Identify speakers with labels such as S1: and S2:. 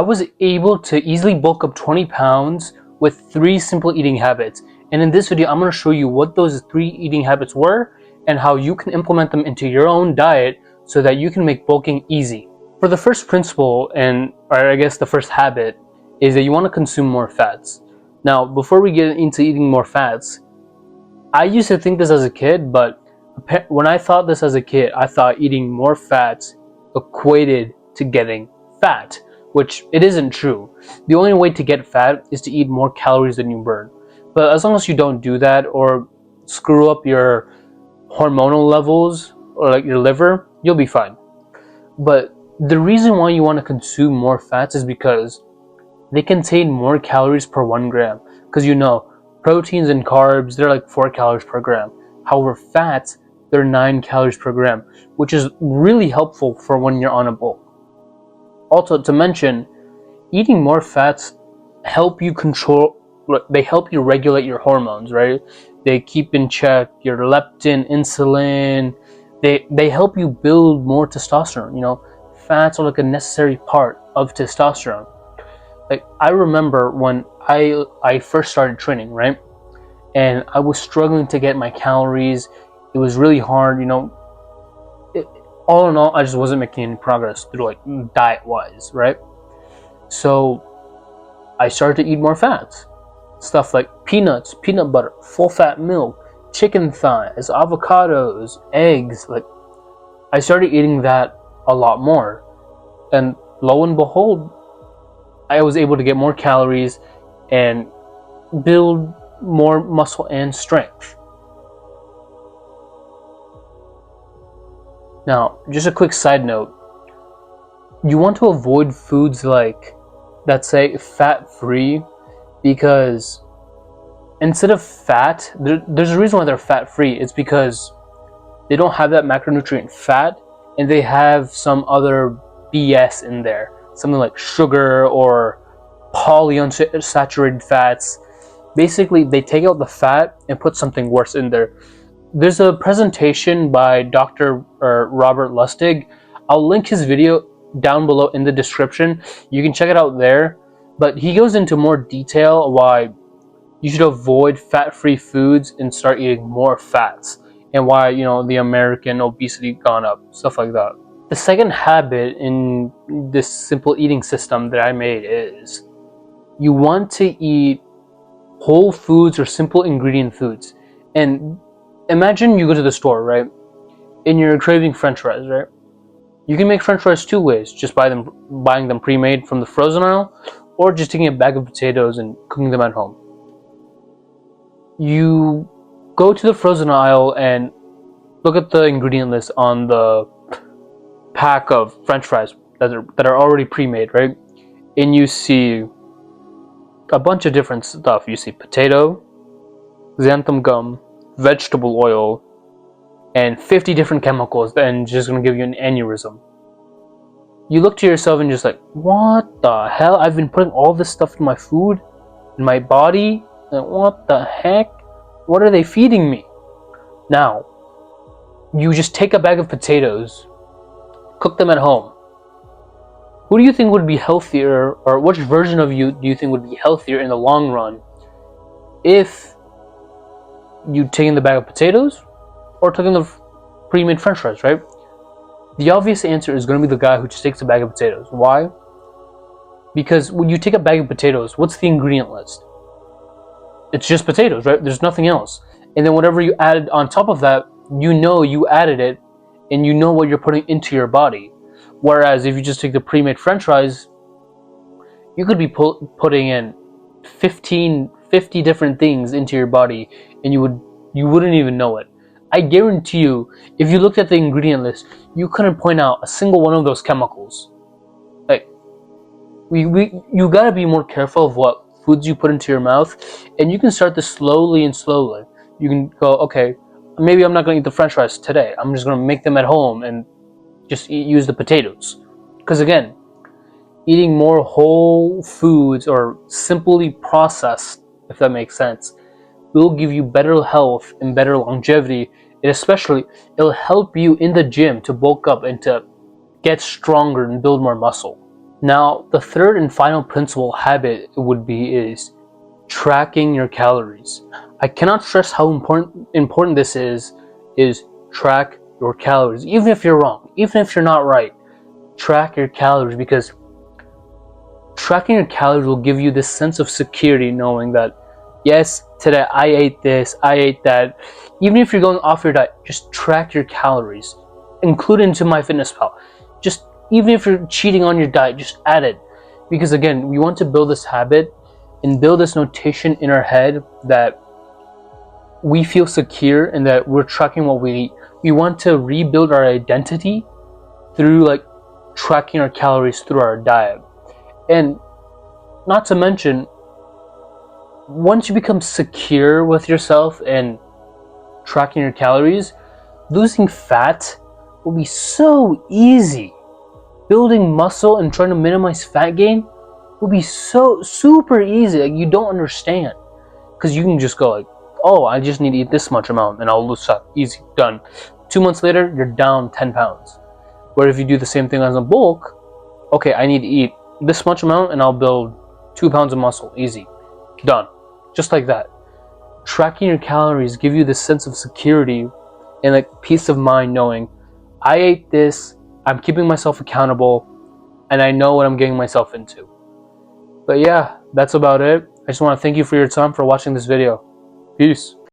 S1: I was able to easily bulk up 20 pounds with 3 simple eating habits. And in this video, I'm going to show you what those 3 eating habits were and how you can implement them into your own diet so that you can make bulking easy. For the first principle, or I guess the first habit, is that you want to consume more fats. Now, before we get into eating more fats, I used to think this as a kid, but when I thought this as a kid, I thought eating more fats equated to getting fat, which it isn't true. The only way to get fat is to eat more calories than you burn. But as long as you don't do that or screw up your hormonal levels or like your liver, you'll be fine. But the reason why you want to consume more fats is because they contain more calories per 1 gram. Because proteins and carbs, they're like 4 calories per gram. However, fats, they're 9 calories per gram, which is really helpful for when you're on a bulk. Also, to mention, eating more fats they help you regulate your hormones, right? They keep in check your leptin, insulin. They help you build more testosterone. Fats are like a necessary part of testosterone. Like, I remember when I first started training, right? And I was struggling to get my calories. It was really hard, all in all, I just wasn't making any progress through like diet-wise, right? So I started to eat more fats. Stuff like peanuts, peanut butter, full-fat milk, chicken thighs, avocados, eggs. Like, I started eating that a lot more. And lo and behold, I was able to get more calories and build more muscle and strength. Now, just a quick side note. You want to avoid foods that say fat-free, because instead of fat, there's a reason why they're fat-free. It's because they don't have that macronutrient fat, and they have some other BS in there. Something like sugar or polyunsaturated fats. Basically, they take out the fat and put something worse in there. There's a presentation by Dr. Robert Lustig. I'll link his video down below in the description. You can check it out there. But he goes into more detail why you should avoid fat-free foods and start eating more fats, and why the American obesity gone up, stuff like that. The second habit in this simple eating system that I made is you want to eat whole foods or simple ingredient foods. And imagine you go to the store, right? And you're craving French fries, right? You can make French fries 2 ways: just buying them pre-made from the frozen aisle, or just taking a bag of potatoes and cooking them at home. You go to the frozen aisle and look at the ingredient list on the pack of French fries that are already pre-made, right? And you see a bunch of different stuff. You see potato, xanthan gum, vegetable oil, and 50 different chemicals, and just gonna give you an aneurysm. You look to yourself and just like, what the hell? I've been putting all this stuff in my food, in my body, and what the heck? What are they feeding me? Now, you just take a bag of potatoes, cook them at home. Who do you think would be healthier, or which version of you do you think would be healthier in the long run if you taken the bag of potatoes or taking the pre-made French fries, right? The obvious answer is going to be the guy who just takes a bag of potatoes. Why? Because when you take a bag of potatoes, what's the ingredient list? It's just potatoes, right? There's nothing else. And then whatever you added on top of that, you added it, and you know what you're putting into your body. Whereas if you just take the pre-made French fries, you could be putting in 50 different things into your body, and you wouldn't even know it. I guarantee you, if you looked at the ingredient list, you couldn't point out a single one of those chemicals. Like, you gotta be more careful of what foods you put into your mouth, and you can start this slowly and slowly. You can go, okay, maybe I'm not gonna eat the French fries today. I'm just gonna make them at home and just use the potatoes. Because again, eating more whole foods or simply processed, if that makes sense, will give you better health and better longevity, and especially it'll help you in the gym to bulk up and to get stronger and build more muscle. Now, the third and final principle habit would be is tracking your calories. I cannot stress how important this is track your calories. Even if you're wrong, even if you're not right, track your calories, because tracking your calories will give you this sense of security, knowing that yes, today I ate this, I ate that. Even if you're going off your diet, just track your calories. Include it into MyFitnessPal. Just even if you're cheating on your diet, just add it. Because again, we want to build this habit and build this notation in our head that we feel secure and that we're tracking what we eat. We want to rebuild our identity through like tracking our calories through our diet. And not to mention, once you become secure with yourself and tracking your calories, losing fat will be so easy. Building muscle and trying to minimize fat gain will be so super easy. Like, you don't understand, because you can just go like, oh, I just need to eat this much amount and I'll lose fat. Easy, done. 2 months later, you're down 10 pounds. Where if you do the same thing as a bulk, okay, I need to eat this much amount and I'll build 2 pounds of muscle. Easy, done. Just like that. Tracking your calories give you this sense of security and like peace of mind, knowing I ate this, I'm keeping myself accountable, and I know what I'm getting myself into. But yeah, that's about it. I just want to thank you for your time for watching this video. Peace.